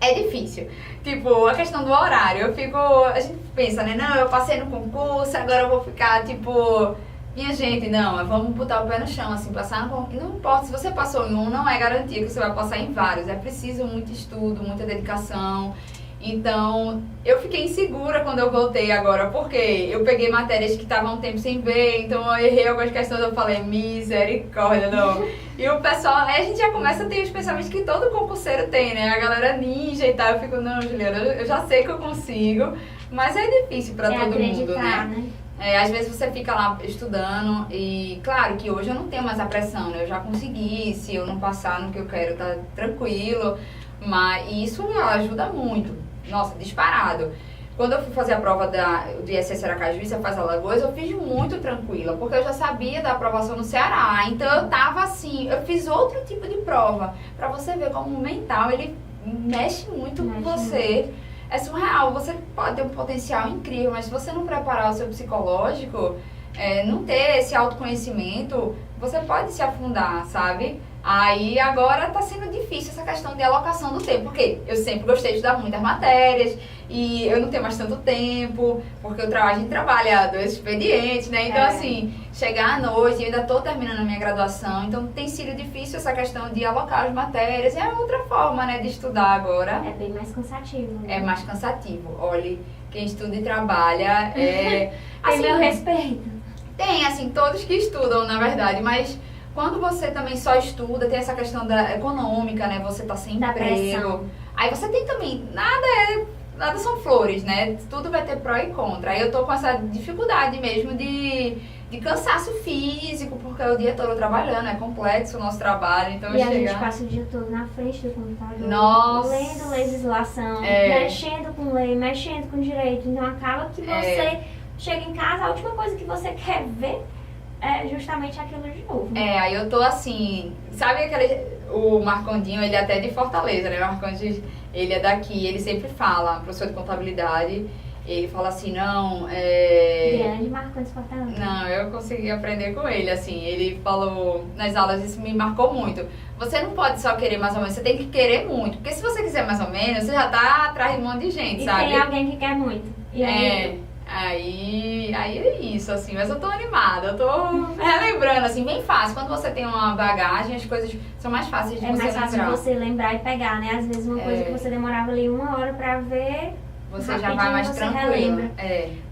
é difícil. Tipo, a questão do horário, a gente pensa, né, não, eu passei no concurso, agora eu vou ficar, tipo, minha gente, não, vamos botar o pé no chão, assim, passar no concurso. Não importa, se você passou em um, não é garantia que você vai passar em vários, é preciso muito estudo, muita dedicação. Então, eu fiquei insegura quando eu voltei agora, porque eu peguei matérias que estavam um tempo sem ver, então eu errei algumas questões, eu falei, misericórdia, não. E o pessoal, aí a gente já começa a ter os pensamentos que todo concurseiro tem, né? A galera ninja e tal, eu fico, não, Juliana, eu já sei que eu consigo, mas é difícil pra todo mundo, né? Às vezes você fica lá estudando e, claro, que hoje eu não tenho mais a pressão, né? Eu já consegui, se eu não passar no que eu quero, tá tranquilo, mas isso ajuda muito. Nossa, disparado. Quando eu fui fazer a prova do ISS Aracaju e Cefaz Alagoas, eu fiz muito tranquila, porque eu já sabia da aprovação no Ceará. Então eu tava assim, eu fiz outro tipo de prova, pra você ver como o mental, ele mexe muito com você. É surreal, você pode ter um potencial incrível, mas se você não preparar o seu psicológico, não ter esse autoconhecimento, você pode se afundar, sabe? Aí agora tá sendo difícil essa questão de alocação do tempo, porque eu sempre gostei de estudar muitas matérias e eu não tenho mais tanto tempo, porque a gente trabalha 2 expedientes, né? Então assim, chegar à noite, eu ainda tô terminando a minha graduação, então tem sido difícil essa questão de alocar as matérias, é outra forma, né, de estudar agora. É bem mais cansativo, né? É mais cansativo, olha, quem estuda e trabalha tem assim, meu respeito. Tem, assim, todos que estudam, na verdade, mas quando você também só estuda, tem essa questão da econômica, né? Você tá sem emprego. Aí você tem também, nada são flores, né? Tudo vai ter pró e contra. Aí eu tô com essa dificuldade mesmo de cansaço físico, porque o dia todo trabalhando, é complexo o nosso trabalho, então a gente passa o dia todo na frente do computador, Nossa. lendo legislação, mexendo com lei, mexendo com direito, então acaba que você chega em casa, a última coisa que você quer ver é justamente aquilo de novo. Aí eu tô assim, sabe o Marcondinho, ele é até de Fortaleza, né? O Marcondinho, ele é daqui, ele sempre fala, professor de contabilidade, ele fala assim, não, Grande Marcondes Fortaleza. Não, eu consegui aprender com ele, assim, ele falou nas aulas, isso me marcou muito. Você não pode só querer mais ou menos, você tem que querer muito, porque se você quiser mais ou menos, você já tá atrás de um monte de gente, sabe? E tem alguém que quer muito. E aí é isso, assim, mas eu tô animada, eu tô relembrando, assim, bem fácil. Quando você tem uma bagagem, as coisas são mais fáceis de você lembrar. É mais fácil de você lembrar e pegar, né? Às vezes uma coisa que você demorava ali 1 hora pra ver, você já vai mais tranquilo.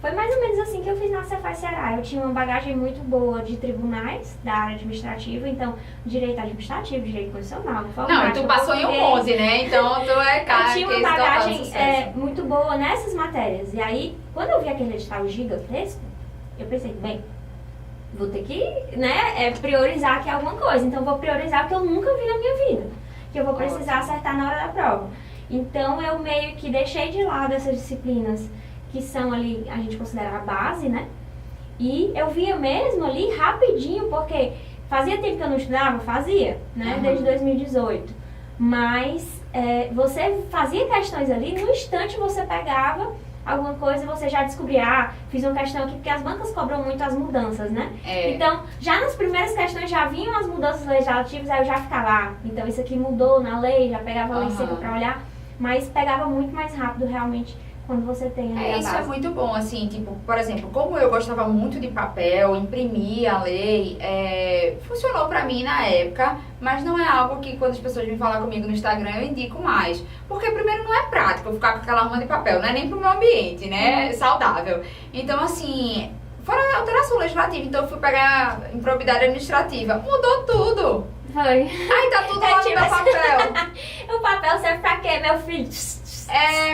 Foi mais ou menos assim que eu fiz na Cefaz Ceará. Eu tinha uma bagagem muito boa de tribunais, da área administrativa, então direito administrativo, direito constitucional, Não, e tu passou em um 11, né? Então tu eu tinha uma bagagem muito boa nessas matérias. E aí, quando eu vi aquele edital gigantesco, eu pensei, bem, vou ter que, né, priorizar aqui alguma coisa. Então vou priorizar o que eu nunca vi na minha vida, que eu vou precisar acertar na hora da prova. Então eu meio que deixei de lado essas disciplinas que são ali, a gente considera a base, né? E eu via mesmo ali rapidinho, porque fazia tempo que eu não estudava, né? Desde 2018. Mas você fazia questões ali, no instante você pegava alguma coisa e você já descobria, fiz uma questão aqui, porque as bancas cobram muito as mudanças, né? Então, já nas primeiras questões já vinham as mudanças legislativas, aí eu já ficava, então isso aqui mudou na lei, já pegava a lei seca pra olhar, mas pegava muito mais rápido realmente quando você tem ali a base. Isso é muito bom, assim, tipo, por exemplo, como eu gostava muito de papel, imprimir a lei, funcionou pra mim na época, mas não é algo que quando as pessoas vêm falar comigo no Instagram eu indico mais. Porque primeiro não é prático eu ficar com aquela arma de papel, não é nem pro meu ambiente, né, saudável. Então, assim, fora alteração legislativa, então eu fui pegar improbidade administrativa, mudou tudo. Foi. Aí tá tudo lá no meu papel. O papel serve pra quê, meu filho?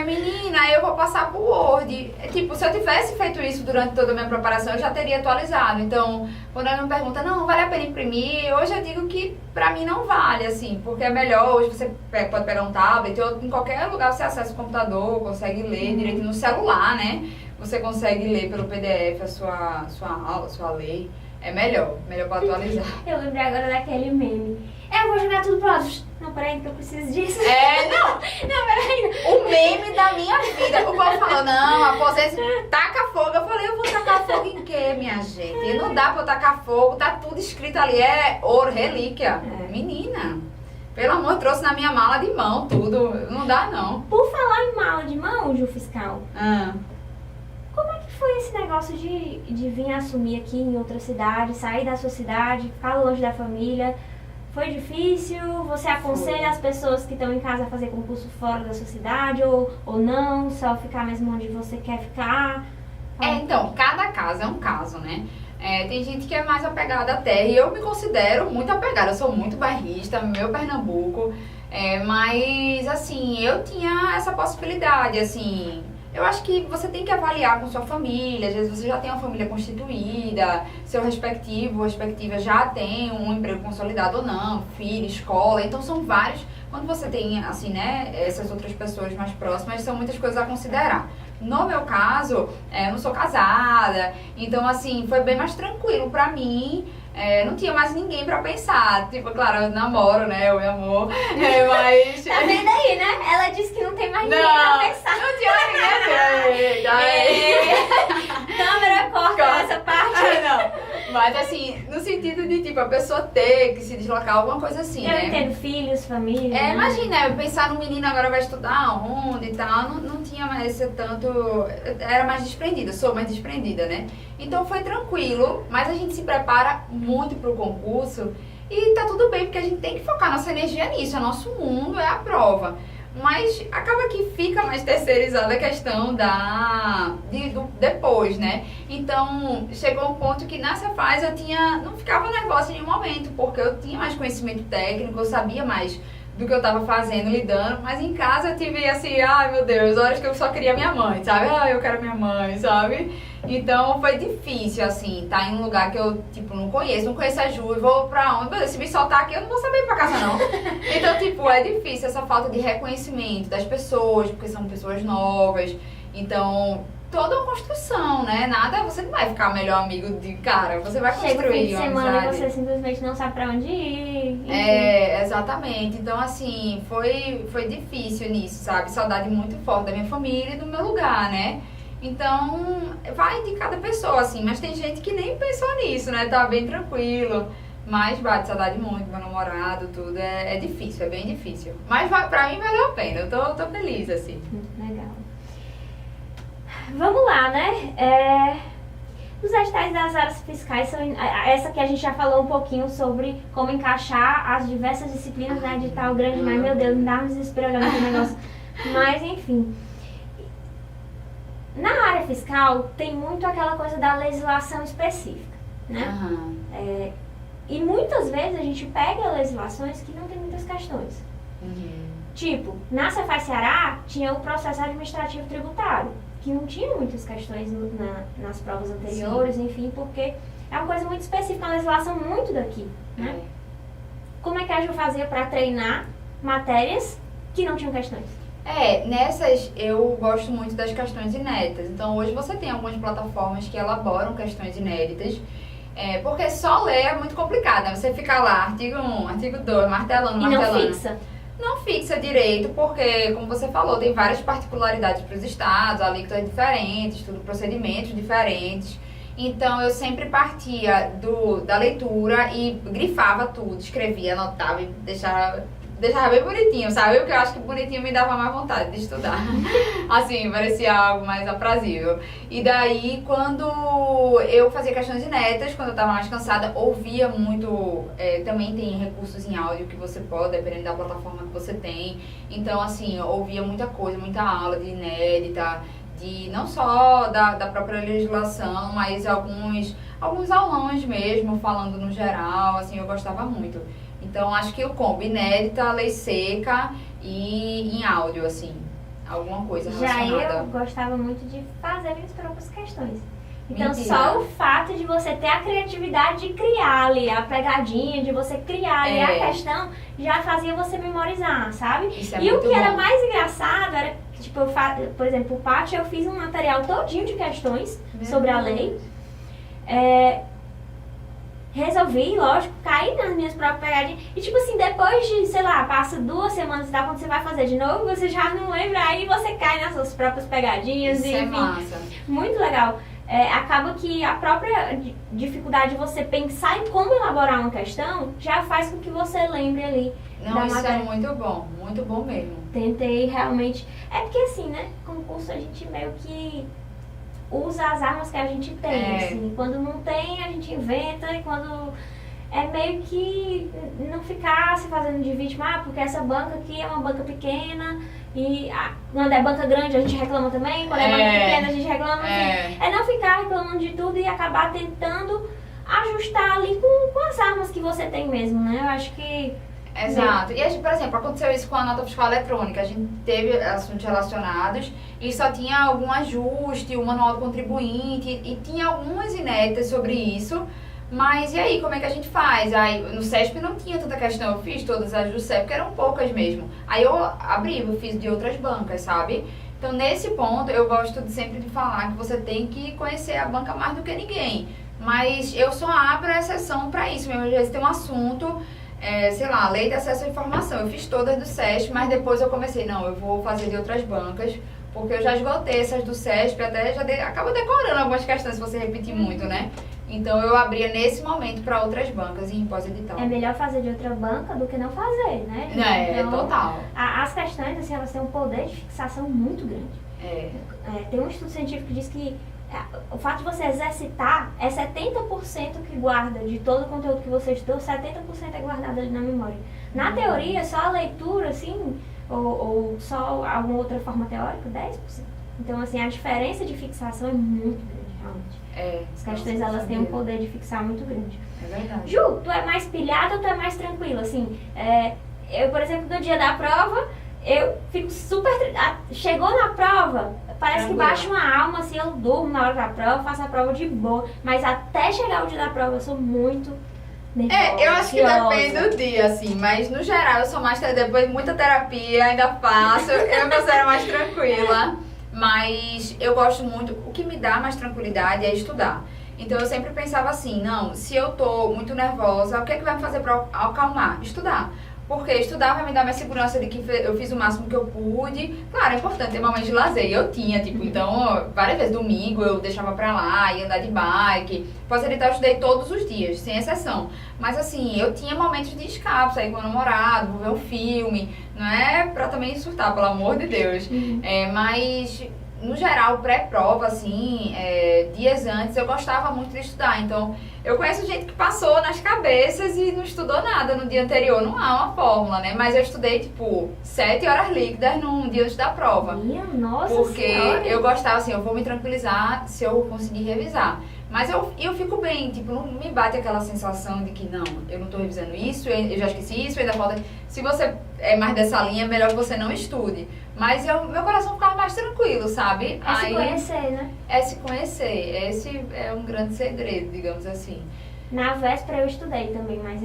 Menina, eu vou passar pro Word. Tipo, se eu tivesse feito isso durante toda a minha preparação, eu já teria atualizado. Então, quando ela me pergunta, não, vale a pena imprimir? Hoje eu digo que pra mim não vale, assim, porque é melhor. Hoje você pode pegar um tablet, ou em qualquer lugar você acessa o computador, consegue ler direito no celular, né? Você consegue ler pelo PDF a sua aula, a sua lei. É melhor pra atualizar. Eu lembrei agora daquele meme. Eu vou jogar tudo pro lado. Não, peraí, que eu preciso disso. Não, peraí. O meme da na minha vida. O povo falou, não, aposenta, taca fogo. Eu falei, eu vou tacar fogo em quê, minha gente? E não dá pra eu tacar fogo, tá tudo escrito ali, é ouro, relíquia. Menina, pelo amor, trouxe na minha mala de mão tudo, não dá não. Por falar em mala de mão, Ju Fiscal, Ah. como é que foi esse negócio de vir assumir aqui em outra cidade, sair da sua cidade, ficar longe da família? Foi difícil? Você aconselha as pessoas que estão em casa a fazer concurso fora da sua cidade ou não? Só ficar mesmo onde você quer ficar? Então, cada caso é um caso, né? Tem gente que é mais apegada à terra e eu me considero muito apegada, eu sou muito bairrista, meu Pernambuco, mas assim, eu tinha essa possibilidade, assim, eu acho que você tem que avaliar com sua família, às vezes você já tem uma família constituída, seu respectiva já tem um emprego consolidado ou não, filho, escola, então são vários, quando você tem, assim, né, essas outras pessoas mais próximas, são muitas coisas a considerar. No meu caso, eu não sou casada, então assim, foi bem mais tranquilo pra mim, não tinha mais ninguém pra pensar, tipo, claro, eu namoro, né, eu me amor, mas... Tá vendo aí, né? Ela disse que não tem mais ninguém pra pensar. Não tinha ninguém, Câmera, corta essa parte. Não, mas assim, no sentido de, tipo, a pessoa ter que se deslocar, alguma coisa assim, Eu né? entendo, filhos, família. né? Imagina, pensar no menino agora vai estudar onde e tal, não tinha mais esse tanto, era mais desprendida, sou mais desprendida, né? Então foi tranquilo, mas a gente se prepara muito pro concurso e tá tudo bem, porque a gente tem que focar nossa energia nisso, é nosso mundo, é a prova. Mas acaba que fica mais terceirizada a questão do depois, né? Então, chegou um ponto que nessa fase não ficava nervosa em nenhum momento, porque eu tinha mais conhecimento técnico, eu sabia mais do que eu tava fazendo, lidando, mas em casa eu tive assim, ai meu Deus, horas que eu só queria minha mãe, sabe? Eu quero minha mãe, sabe? Então foi difícil, assim, tá em um lugar que eu, tipo, não conheço a Ju, e vou pra onde? Meu Deus, se me soltar aqui eu não vou saber ir pra casa, não. Então, tipo, é difícil essa falta de reconhecimento das pessoas, porque são pessoas novas, então... Toda uma construção, né? Nada, você não vai ficar melhor amigo de cara, você vai Chega o fim construir de uma semana e amizade. você simplesmente não sabe pra onde ir. enfim. Exatamente. Então, assim, foi difícil nisso, sabe? Saudade muito forte da minha família e do meu lugar, né? Então, vai de cada pessoa, assim. Mas tem gente que nem pensou nisso, né? Tá bem tranquilo. Mas bate saudade muito, meu namorado, tudo. É difícil, é bem difícil. Mas pra mim valeu a pena, eu tô feliz, assim. Legal. Vamos lá, né? Os editais das áreas fiscais são essa que a gente já falou um pouquinho sobre como encaixar as diversas disciplinas na edital grande, mas meu Deus, me dá um desespero olhando esse negócio. Mas enfim. Na área fiscal tem muito aquela coisa da legislação específica, né? Aham. E muitas vezes a gente pega legislações que não tem muitas questões. Uhum. Tipo, na Cefaz Ceará tinha o processo administrativo tributário, que não tinha muitas questões nas provas anteriores, enfim, porque é uma coisa muito específica, uma legislação muito daqui, né? Como é que a Ju fazia para treinar matérias que não tinham questões? Nessas eu gosto muito das questões inéditas. Então hoje você tem algumas plataformas que elaboram questões inéditas, porque só ler é muito complicado, né? Você fica lá, artigo 1, artigo 2, martelando. E não fixa. Não fixa direito, porque, como você falou, tem várias particularidades para os estados, alíquotas diferentes, procedimentos diferentes. Então, eu sempre partia da leitura e grifava tudo, escrevia, anotava e deixava bem bonitinho, sabe? Porque eu acho que bonitinho me dava mais vontade de estudar. Assim, parecia algo mais aprazível. E daí, quando eu fazia questões inéditas, quando eu estava mais cansada, ouvia muito. Também tem recursos em áudio que você pode, dependendo da plataforma que você tem. Então, assim, eu ouvia muita coisa, muita aula de inédita, não só da própria legislação, mas alguns aulões mesmo, falando no geral, assim, eu gostava muito. Então, acho que o combo inédita, lei seca e em áudio, assim, alguma coisa relacionada. Já eu gostava muito de fazer minhas próprias questões. Então, Mentira. só o fato de você ter a criatividade de criar ali a pegadinha, de você criar ali a questão, já fazia você memorizar, sabe? Isso é E o muito que era bom. mais engraçado era, tipo, por exemplo, o pátio, eu fiz um material todinho de questões sobre a lei. resolvi, lógico, cair nas minhas próprias pegadinhas. E tipo assim, depois de, sei lá, passa 2 semanas e tal, quando você vai fazer de novo, você já não lembra, aí você cai nas suas próprias pegadinhas. Isso e, é enfim, massa. muito legal. Acaba que a própria dificuldade de você pensar em como elaborar uma questão já faz com que você lembre ali. Não, isso é muito bom mesmo. Tentei realmente. É porque assim, né? Concurso a gente meio que usa as armas que a gente tem. Assim. Quando não tem, a gente inventa, e quando. É meio que não ficar se fazendo de vítima, porque essa banca aqui é uma banca pequena, e quando é banca grande a gente reclama também, quando é banca pequena a gente reclama. Assim, não ficar reclamando de tudo e acabar tentando ajustar ali com as armas que você tem mesmo, né? Eu acho que... Exato. E, por exemplo, aconteceu isso com a nota fiscal eletrônica. A gente teve assuntos relacionados e só tinha algum ajuste, o manual do contribuinte, e tinha algumas inéditas sobre isso. Mas e aí, como é que a gente faz? Aí, no CESP não tinha tanta questão, eu fiz todas as do CEP, porque eram poucas mesmo. Aí eu fiz de outras bancas, sabe? Então, nesse ponto, eu gosto sempre de falar que você tem que conhecer a banca mais do que ninguém. Mas eu só abro a exceção para isso mesmo. Às vezes tem um assunto, sei lá, lei de acesso à informação. Eu fiz todas do CESP, mas depois eu comecei, não, eu vou fazer de outras bancas, porque eu já esgotei essas do CESP, até acaba decorando algumas questões se você repetir muito, né? Então eu abria nesse momento para outras bancas em pós-edital. É melhor fazer de outra banca do que não fazer, né? Então, total. As questões, assim, elas têm um poder de fixação muito grande. Tem um estudo científico que diz que o fato de você exercitar é 70% que guarda de todo o conteúdo que você estudou, 70% é guardado ali na memória. Na teoria, só a leitura, assim, ou só alguma outra forma teórica, 10%. Então, assim, a diferença de fixação é muito grande, realmente. As questões, elas têm um poder de fixar muito grande. É verdade. Ju, tu é mais pilhada ou tu é mais tranquila? Assim, eu, por exemplo, no dia da prova, eu fico super... Chegou na prova, parece que baixa uma alma, assim, eu durmo na hora da prova, faço a prova de boa. Mas até chegar o dia da prova, eu sou muito nervosa, eu acho que ansiosa. depende do dia, assim. Mas, no geral, eu sou mais... Depois de muita terapia, ainda faço. Eu me considero mais tranquila. Mas eu gosto muito, o que me dá mais tranquilidade é estudar. Então eu sempre pensava assim, não, se eu tô muito nervosa, o que é que vai me fazer pra acalmar? Estudar. Porque estudar vai me dar minha segurança de que eu fiz o máximo que eu pude. Claro, é importante ter momentos de lazer. Eu tinha, então, várias vezes, domingo eu deixava pra lá, ia andar de bike. Pós-edital eu estudei todos os dias, sem exceção. Mas assim, eu tinha momentos de escape, sair com o meu namorado, vou ver um filme. Não é pra também surtar, pelo amor de Deus. Mas... No geral, pré-prova, assim, dias antes, eu gostava muito de estudar. Então, eu conheço gente que passou nas cabeças e não estudou nada no dia anterior. Não há uma fórmula, né? Mas eu estudei, 7 horas líquidas num dia antes da prova. Nossa Porque senhora. eu gostava, assim, eu vou me tranquilizar se eu conseguir revisar. Mas eu fico bem, não me bate aquela sensação de que, não, eu não tô revisando isso, eu já esqueci isso, ainda falta... Se você é mais dessa linha, é melhor que você não estude. Mas meu coração ficava mais tranquilo, sabe? Se conhecer, né? Se conhecer. Esse é um grande segredo, digamos assim. Na véspera eu estudei também, mas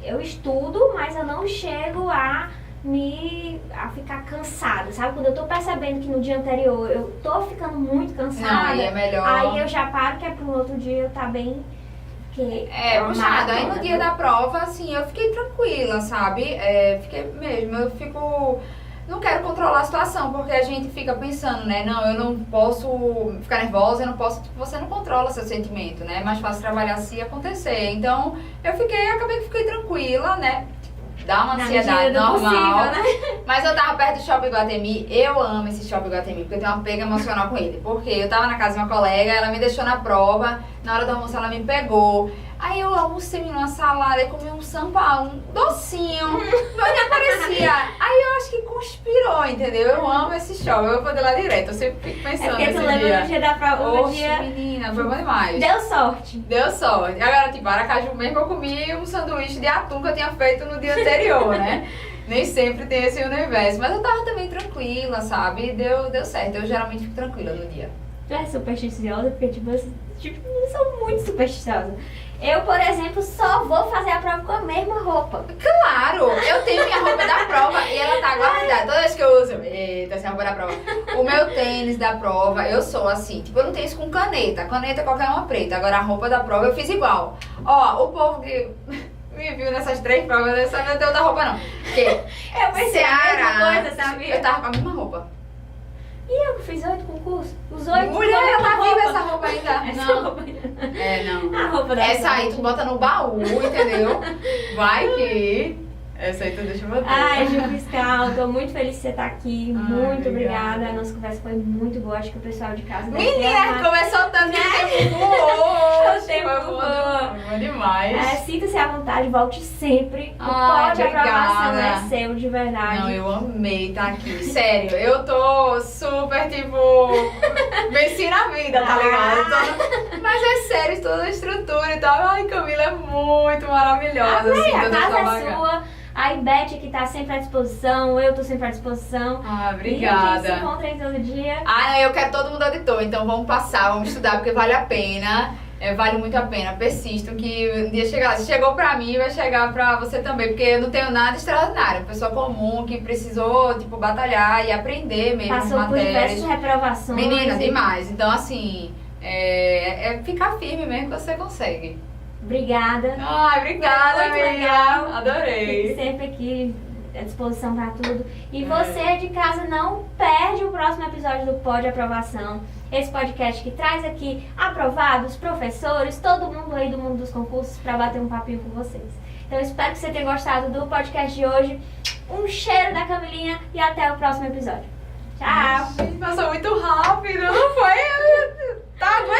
eu estudo, mas eu não chego a ficar cansada, sabe? Quando eu tô percebendo que no dia anterior eu tô ficando muito cansada, aí é melhor. Aí eu já paro, que é pro outro dia eu tá bem... puxado. Aí no dia da prova, assim, eu fiquei tranquila, sabe? Fiquei mesmo, não quero controlar a situação, porque a gente fica pensando, né? Não, eu não posso ficar nervosa, eu não posso... você não controla seu sentimento, né? É mais fácil trabalhar se acontecer. Então, acabei que fiquei tranquila, né? Dá uma ansiedade normal, possível, né? Mas eu tava perto do Shopping Iguatemi. Eu amo esse Shopping Iguatemi, porque eu tenho uma pega emocional com ele. Porque eu tava na casa de uma colega, ela me deixou na prova, na hora do almoço ela me pegou. Aí eu almocei uma salada, eu comi um samba, um docinho, não aparecia. Aí eu acho que conspirou, entendeu? Eu amo esse shopping, eu vou poder lá direto, eu sempre fico pensando nesse dia. É porque tu lembra no dia da prova, Oxe, menina, foi bom demais. Deu sorte. Deu sorte. Agora, Aracaju mesmo, eu comi um sanduíche de atum que eu tinha feito no dia anterior, né? Nem sempre tem esse universo. Mas eu tava também tranquila, sabe? Deu certo. Eu geralmente fico tranquila no dia. Tu é supersticiosa? Porque, eu sou muito supersticiosa. Eu, por exemplo, só vou fazer a prova com a mesma roupa. Claro, eu tenho minha roupa da prova e ela tá guardada. Toda vez que eu uso, eita, essa roupa da prova. O meu tênis da prova, eu sou assim, tipo, eu não tenho isso com caneta. Caneta qualquer uma preta. Agora a roupa da prova eu fiz igual. Ó, o povo que me viu nessas 3 provas, não sabe eu tenho outra roupa não. Porque Eu pensei a mesma coisa, sabia? eu tava com a mesma roupa. E eu que fiz 8 concursos? Os 8 Mulher, tá viva essa roupa ainda? Essa Não. roupa. É, não. A roupa da Essa aí sorte. tu bota no baú, entendeu? Vai que... Essa aí tu deixa eu botar. Ai, Ju Fiscal, tô muito feliz de você estar aqui. Ai, Muito obrigada. obrigada. A nossa conversa foi muito boa. Acho que o pessoal de casa deve ter Menina, amado. começou tanto que o tempo voou. O tempo Foi voou. bom demais. Sinta-se à vontade, volte sempre. O Ai, pódio de aprovação obrigada. é seu, de verdade. Não, eu amei estar aqui. Sério, eu tô super, tipo, venci na vida, tá ligado? Mas é sério, toda a estrutura e tal. Ai, Camila é muito maravilhosa, assim, a toda essa casa é bagagem. sua. A Ibete que tá sempre à disposição, eu tô sempre à disposição. Ah, E a gente obrigada. se encontra aí todo dia. Ah, não, eu quero todo mundo auditor, então vamos passar, vamos estudar, porque vale a pena. Vale muito a pena, persisto que um dia chegar lá. Se chegou pra mim, vai chegar pra você também, porque eu não tenho nada extraordinário. Pessoa comum que precisou, tipo, batalhar e aprender mesmo as Passou por matérias. diversas reprovações. Menina, e- demais. Então, assim, é ficar firme mesmo que você consegue. Obrigada. Ai, obrigada, Foi muito amiga. legal. Fique Adorei. sempre aqui à disposição para tudo. E É. você de casa não perde o próximo episódio do Pod Aprovação. Esse podcast que traz aqui aprovados, professores, todo mundo aí do mundo dos concursos para bater um papinho com vocês. Então eu espero que você tenha gostado do podcast de hoje. Um cheiro da Camilinha e até o próximo episódio. Tchau! Passou muito rápido, não foi? Tá aguentando.